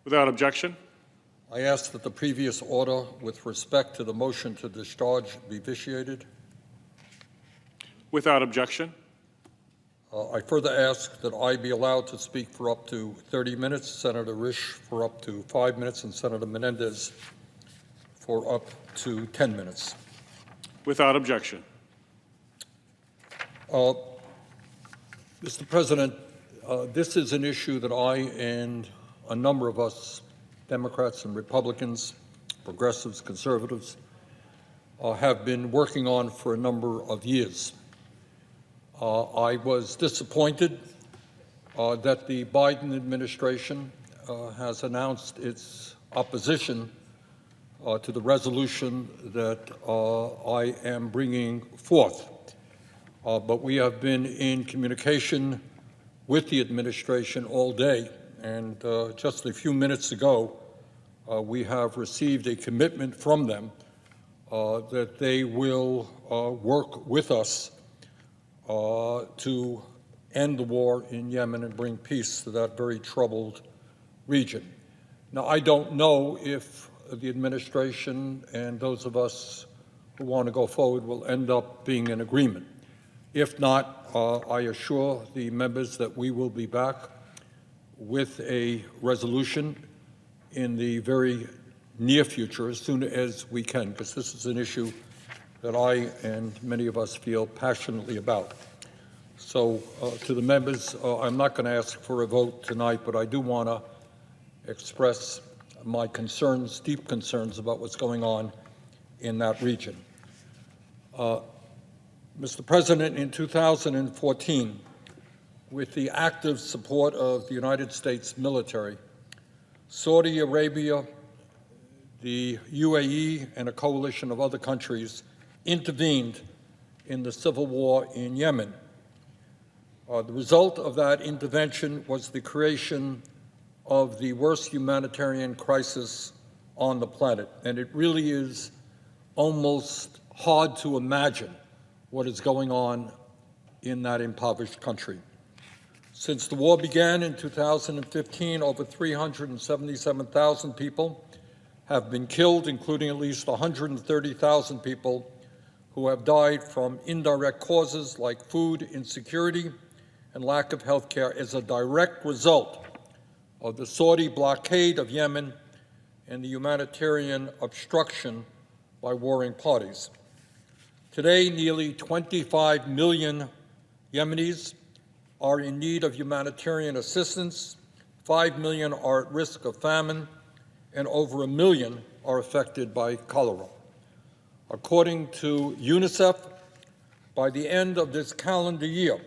Without objection. I ask that the previous order with respect to the motion to discharge be vitiated. Without objection. I further ask that I be allowed to speak for up to 30 minutes, Senator Risch for up to 5 minutes, and Senator Menendez for up to 10 minutes. Without objection. Mr. President, this is an issue that I and a number of us, Democrats and Republicans, progressives, conservatives, have been working on for a number of years. I was disappointed that the Biden administration has announced its opposition to the resolution that I am bringing forth. But we have been in communication with the administration all day, and just a few minutes ago, we have received a commitment from them that they will work with us to end the war in Yemen and bring peace to that very troubled region. Now, I don't know if the administration and those of us who want to go forward will end up being in agreement. If not, I assure the members that we will be back with a resolution in the very near future, as soon as we can, because this is an issue that I and many of us feel passionately about. So to the members, I'm not going to ask for a vote tonight, but I do want to express my concerns, deep concerns about what's going on in that region. Mr. President, in 2014, with the active support of the United States military, Saudi Arabia, the UAE, and a coalition of other countries intervened in the civil war in Yemen. The result of that intervention was the creation of the worst humanitarian crisis on the planet, and it really is almost hard to imagine what is going on in that impoverished country. Since the war began in 2015, over 377,000 people have been killed, including at least 130,000 people who have died from indirect causes like food insecurity and lack of health care as a direct result of the Saudi blockade of Yemen and the humanitarian obstruction by warring parties. Today, nearly 25 million Yemenis are in need of humanitarian assistance, 5 million are at risk of famine, and over 1 million are affected by cholera. According to UNICEF, by the end of this calendar year,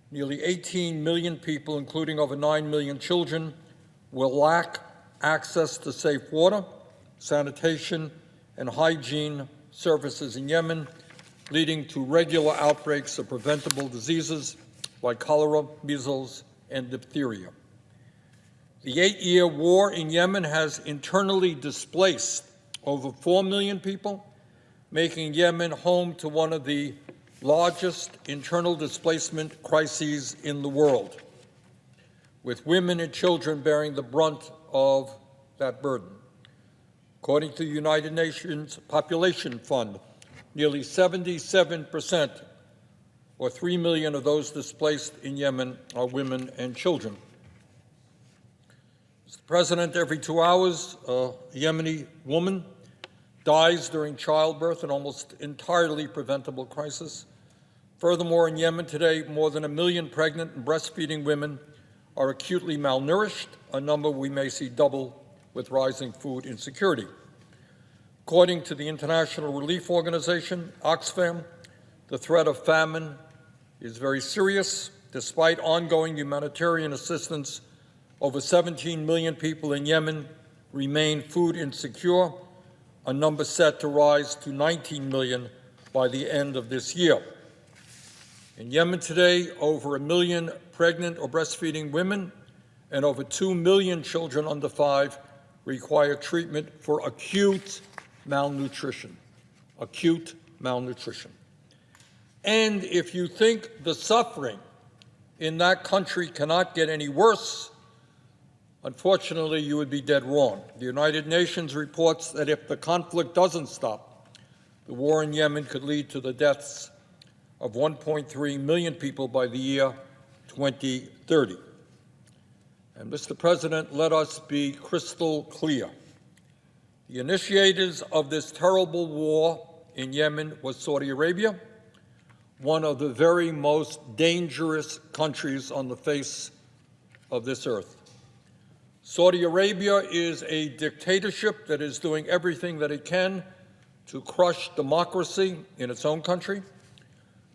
nearly 18 million people, including over 9 million children, will lack access to safe water, sanitation, and hygiene services in Yemen, leading to regular outbreaks of preventable diseases like cholera, measles, and diphtheria. The 8-year war in Yemen has internally displaced over 4 million people, making Yemen home to one of the largest internal displacement crises in the world, with women and children bearing the brunt of that burden. According to the United Nations Population Fund, nearly 77%, or 3 million of those displaced in Yemen, are women and children. Mr. President, every 2 hours, a Yemeni woman dies during childbirth, an almost entirely preventable crisis. Furthermore, in Yemen today, more than 1 million pregnant and breastfeeding women are acutely malnourished, a number we may see double with rising food insecurity. According to the International Relief Organization, Oxfam, the threat of famine is very serious. Despite ongoing humanitarian assistance, over 17 million people in Yemen remain food insecure, a number set to rise to 19 million by the end of this year. In Yemen today, over 1 million pregnant or breastfeeding women and over 2 million children under 5 require treatment for acute malnutrition. Acute malnutrition. And if you think the suffering in that country cannot get any worse, Unfortunately, you would be dead wrong. The United Nations reports that if the conflict doesn't stop, the war in Yemen could lead to the deaths of 1.3 million people by the year 2030. And, Mr. President, let us be crystal clear. The initiators of this terrible war in Yemen was Saudi Arabia, one of the very most dangerous countries on the face of this earth. Saudi Arabia is a dictatorship that is doing everything that it can to crush democracy in its own country.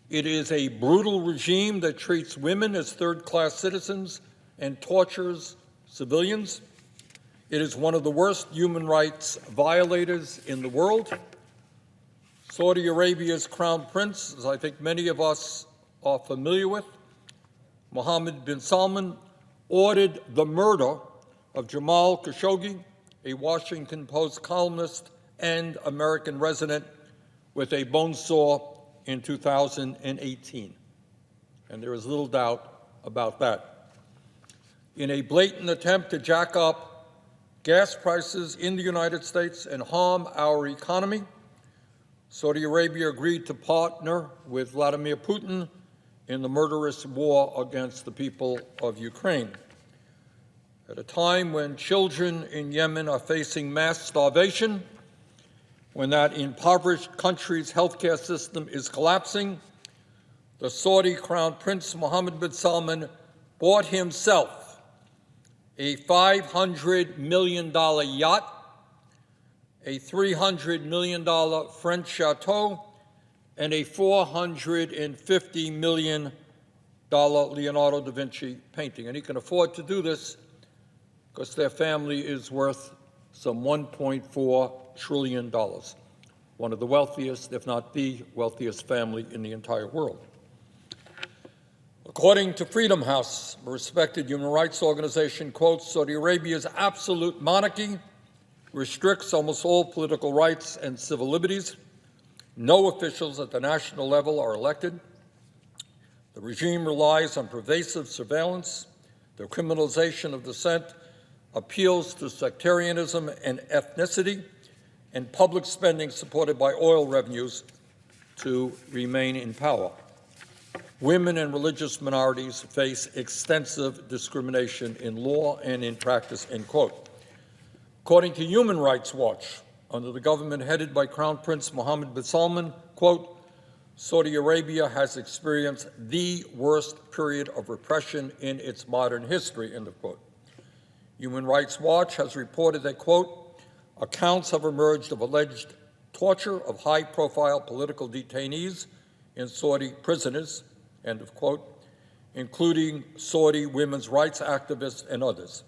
It is a brutal regime that treats women as third-class citizens and tortures civilians. It is one of the worst human rights violators in the world. Saudi Arabia's crown prince, as I think many of us are familiar with, Mohammed bin Salman, ordered the murder of Jamal Khashoggi, a Washington Post columnist and American resident, with a bone saw in 2018. And there is little doubt about that. In a blatant attempt to jack up gas prices in the United States and harm our economy, Saudi Arabia agreed to partner with Vladimir Putin in the murderous war against the people of Ukraine. At a time when children in Yemen are facing mass starvation, when that impoverished country's healthcare system is collapsing, the Saudi Crown Prince Mohammed bin Salman bought himself a $500 million yacht, a $300 million French chateau, and a $450 million Leonardo da Vinci painting. And he can afford to do this because their family is worth some $1.4 trillion, one of the wealthiest, if not the wealthiest family in the entire world. According to Freedom House, a respected human rights organization, quotes, Saudi Arabia's absolute monarchy restricts almost all political rights and civil liberties. No officials at the national level are elected. The regime relies on pervasive surveillance. The criminalization of dissent appeals to sectarianism and ethnicity, and public spending supported by oil revenues to remain in power. Women and religious minorities face extensive discrimination in law and in practice, end quote. According to Human Rights Watch, under the government headed by Crown Prince Mohammed bin Salman, quote, Saudi Arabia has experienced the worst period of repression in its modern history, end of quote. Human Rights Watch has reported that, quote, accounts have emerged of alleged torture of high-profile political detainees in Saudi prisons, end of quote, including Saudi women's rights activists and others.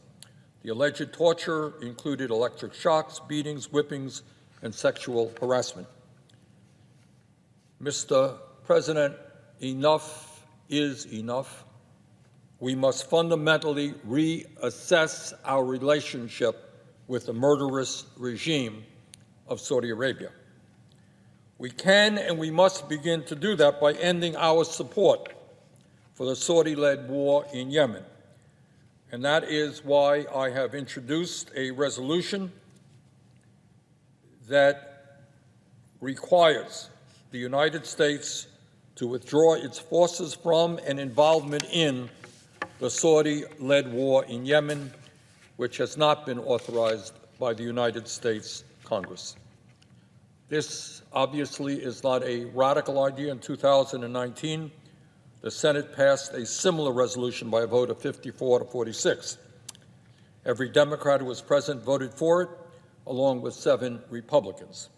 The alleged torture included electric shocks, beatings, whippings, and sexual harassment. Mr. President, enough is enough. We must fundamentally reassess our relationship with the murderous regime of Saudi Arabia. We can and we must begin to do that by ending our support for the Saudi-led war in Yemen. And that is why I have introduced a resolution that requires the United States to withdraw its forces from and involvement in the Saudi-led war in Yemen, which has not been authorized by the United States Congress. This obviously is not a radical idea. In 2019, the Senate passed a similar resolution by a vote of 54 to 46. Every Democrat who was present voted for it, along with 7 Republicans.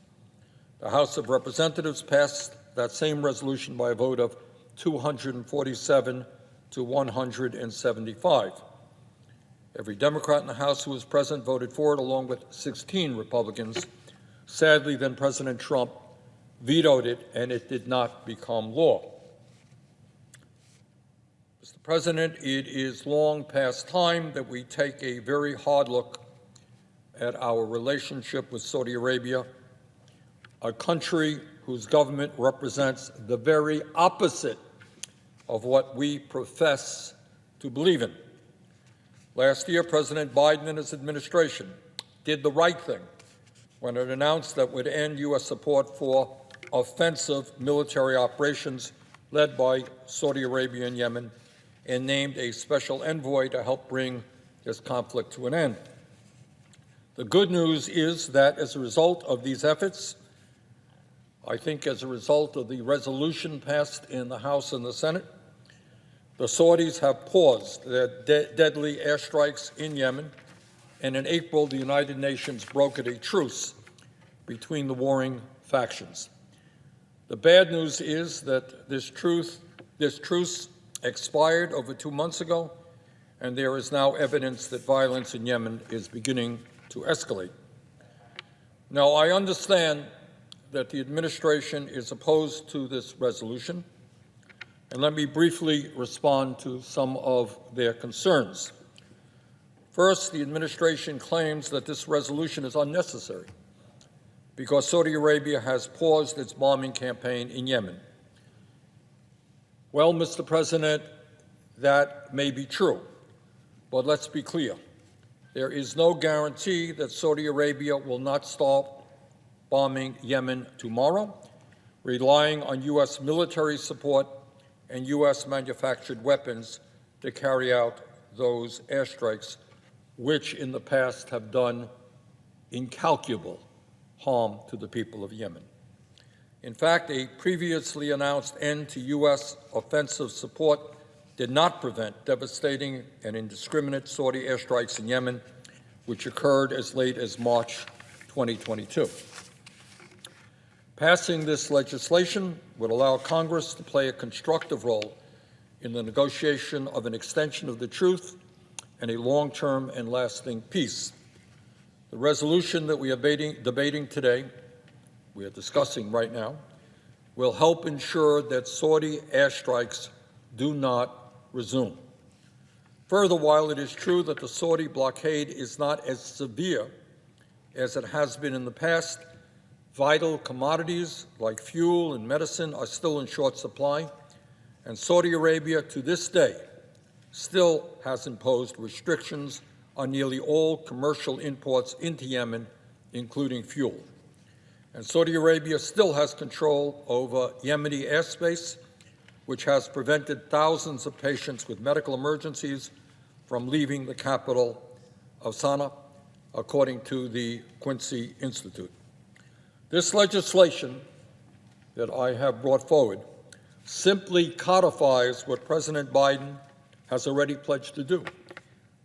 The House of Representatives passed that same resolution by a vote of 247 to 175. Every Democrat in the House who was present voted for it, along with 16 Republicans. Sadly, then President Trump vetoed it, and it did not become law. Mr. President, it is long past time that we take a very hard look at our relationship with Saudi Arabia, a country whose government represents the very opposite of what we profess to believe in. Last year, President Biden and his administration did the right thing when it announced that it would end U.S. support for offensive military operations led by Saudi Arabia and Yemen, and named a special envoy to help bring this conflict to an end. The good news is that as a result of these efforts, I think as a result of the resolution passed in the House and the Senate, the Saudis have paused their deadly airstrikes in Yemen, and in April, the United Nations brokered a truce between the warring factions. The bad news is that this truce expired over 2 months ago, and there is now evidence that violence in Yemen is beginning to escalate. Now, I understand that the administration is opposed to this resolution, and let me briefly respond to some of their concerns. First, the administration claims that this resolution is unnecessary because Saudi Arabia has paused its bombing campaign in Yemen. Well, Mr. President, that may be true, but let's be clear. There is no guarantee that Saudi Arabia will not stop bombing Yemen tomorrow, relying on U.S. military support and U.S. manufactured weapons to carry out those airstrikes, which in the past have done incalculable harm to the people of Yemen. In fact, a previously announced end to U.S. offensive support did not prevent devastating and indiscriminate Saudi airstrikes in Yemen, which occurred as late as March 2022. Passing this legislation would allow Congress to play a constructive role in the negotiation of an extension of the truce and a long-term and lasting peace. The resolution that we are debating today, we are discussing right now, will help ensure that Saudi airstrikes do not resume. Further, while it is true that the Saudi blockade is not as severe as it has been in the past, vital commodities like fuel and medicine are still in short supply, and Saudi Arabia to this day still has imposed restrictions on nearly all commercial imports into Yemen, including fuel. And Saudi Arabia still has control over Yemeni airspace, which has prevented thousands of patients with medical emergencies from leaving the capital of Sana'a, according to the Quincy Institute. This legislation that I have brought forward simply codifies what President Biden has already pledged to do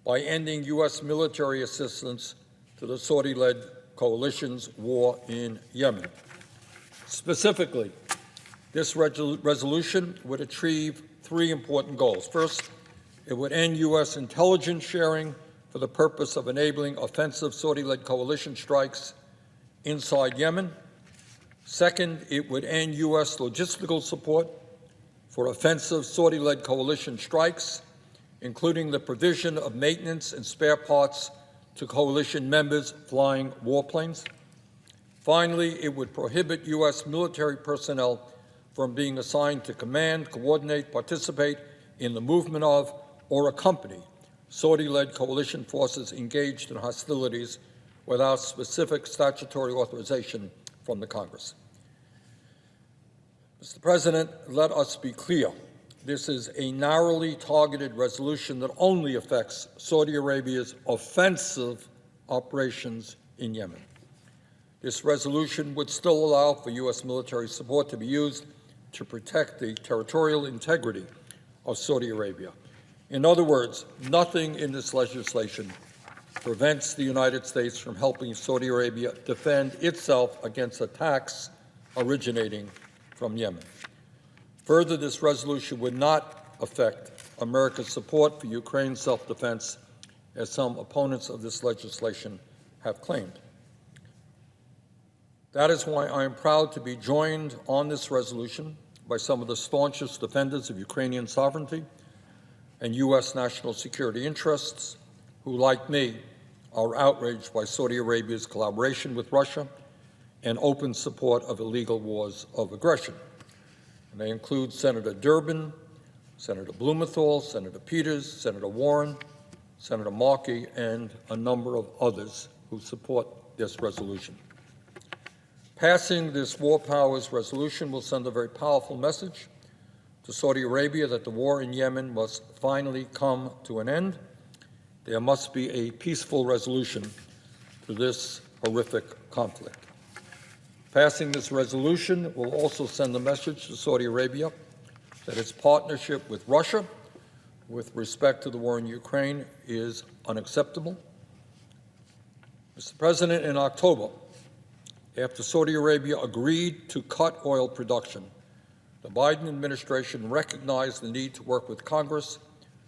by ending U.S. military assistance to the Saudi-led coalition's war in Yemen. Specifically, this resolution would achieve three important goals. First, it would end U.S. intelligence sharing for the purpose of enabling offensive Saudi-led coalition strikes inside Yemen. Second, it would end U.S. logistical support for offensive Saudi-led coalition strikes, including the provision of maintenance and spare parts to coalition members flying warplanes. Finally, it would prohibit U.S. military personnel from being assigned to command, coordinate, participate in the movement of, or accompany Saudi-led coalition forces engaged in hostilities without specific statutory authorization from the Congress. Mr. President, let us be clear. This is a narrowly targeted resolution that only affects Saudi Arabia's offensive operations in Yemen. This resolution would still allow for U.S. military support to be used to protect the territorial integrity of Saudi Arabia. In other words, nothing in this legislation prevents the United States from helping Saudi Arabia defend itself against attacks originating from Yemen. Further, this resolution would not affect America's support for Ukraine's self-defense, as some opponents of this legislation have claimed. That is why I am proud to be joined on this resolution by some of the staunchest defenders of Ukrainian sovereignty and U.S. national security interests who, like me, are outraged by Saudi Arabia's collaboration with Russia and open support of illegal wars of aggression. And they include Senator Durbin, Senator Blumenthal, Senator Peters, Senator Warren, Senator Markey, and a number of others who support this resolution. Passing this War Powers resolution will send a very powerful message to Saudi Arabia that the war in Yemen must finally come to an end. There must be a peaceful resolution to this horrific conflict. Passing this resolution will also send a message to Saudi Arabia that its partnership with Russia with respect to the war in Ukraine is unacceptable. Mr. President, in October, after Saudi Arabia agreed to cut oil production, the Biden administration recognized the need to work with Congress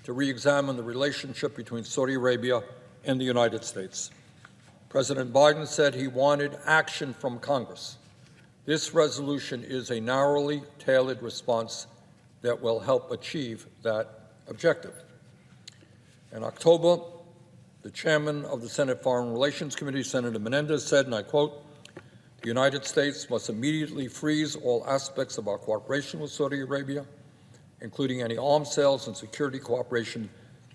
to re-examine the relationship between Saudi Arabia and the United States. President Biden said he wanted action from Congress. This resolution is a narrowly tailored response that will help achieve that objective. In October, the chairman of the Senate Foreign Relations Committee, Senator Menendez, said, and I quote, "The United States must immediately freeze all aspects of our cooperation with Saudi Arabia, including any arms sales and security cooperation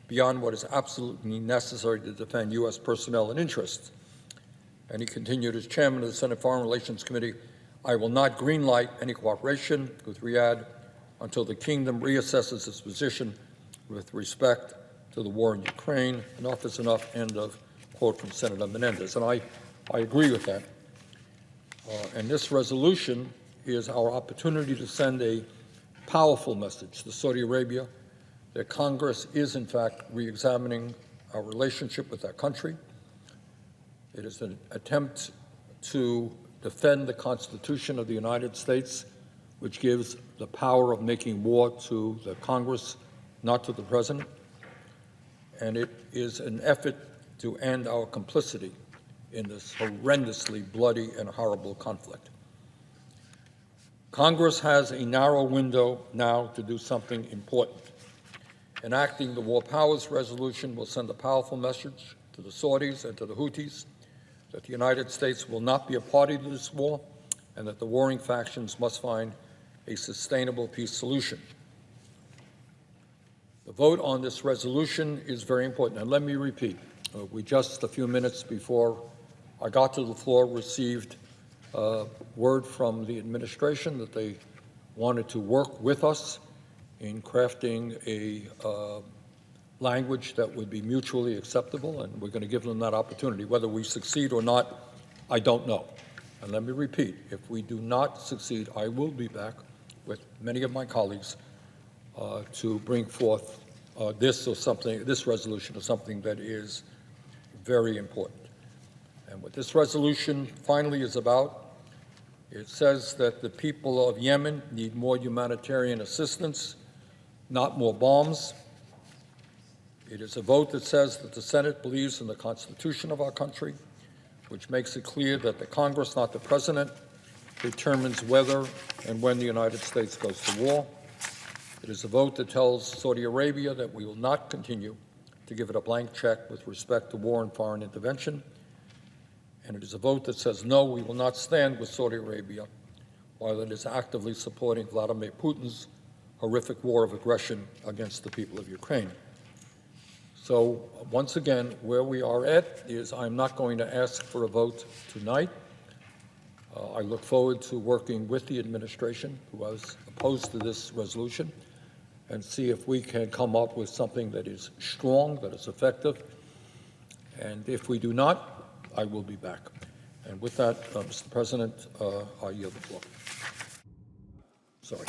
beyond what is absolutely necessary to defend U.S. personnel and interests." And he continued, as chairman of the Senate Foreign Relations Committee, "I will not greenlight any cooperation with Riyadh until the kingdom reassesses its position with respect to the war in Ukraine." Enough is enough, end of quote from Senator Menendez. And I agree with that. And this resolution is our opportunity to send a powerful message to Saudi Arabia that Congress is, in fact, re-examining our relationship with that country. It is an attempt to defend the Constitution of the United States, which gives the power of making war to the Congress, not to the President. And it is an effort to end our complicity in this horrendously bloody and horrible conflict. Congress has a narrow window now to do something important. Enacting the War Powers Resolution will send a powerful message to the Saudis and to the Houthis that the United States will not be a party to this war and that the warring factions must find a sustainable peace solution. The vote on this resolution is very important. And let me repeat, we just a few minutes before I got to the floor received word from the administration that they wanted to work with us in crafting a language that would be mutually acceptable, and we're going to give them that opportunity. Whether we succeed or not, I don't know. And let me repeat, if we do not succeed, I will be back with many of my colleagues to bring forth this resolution or something that is very important. And what this resolution finally is about, it says that the people of Yemen need more humanitarian assistance, not more bombs. It is a vote that says that the Senate believes in the Constitution of our country, which makes it clear that the Congress, not the President, determines whether and when the United States goes to war. It is a vote that tells Saudi Arabia that we will not continue to give it a blank check with respect to war and foreign intervention. And it is a vote that says, no, we will not stand with Saudi Arabia while it is actively supporting Vladimir Putin's horrific war of aggression against the people of Ukraine. So once again, where we are at is I'm not going to ask for a vote tonight. I look forward to working with the administration, who was opposed to this resolution, and see if we can come up with something that is strong, that is effective. And if we do not, I will be back. And with that, Mr. President, I yield the floor. Sorry.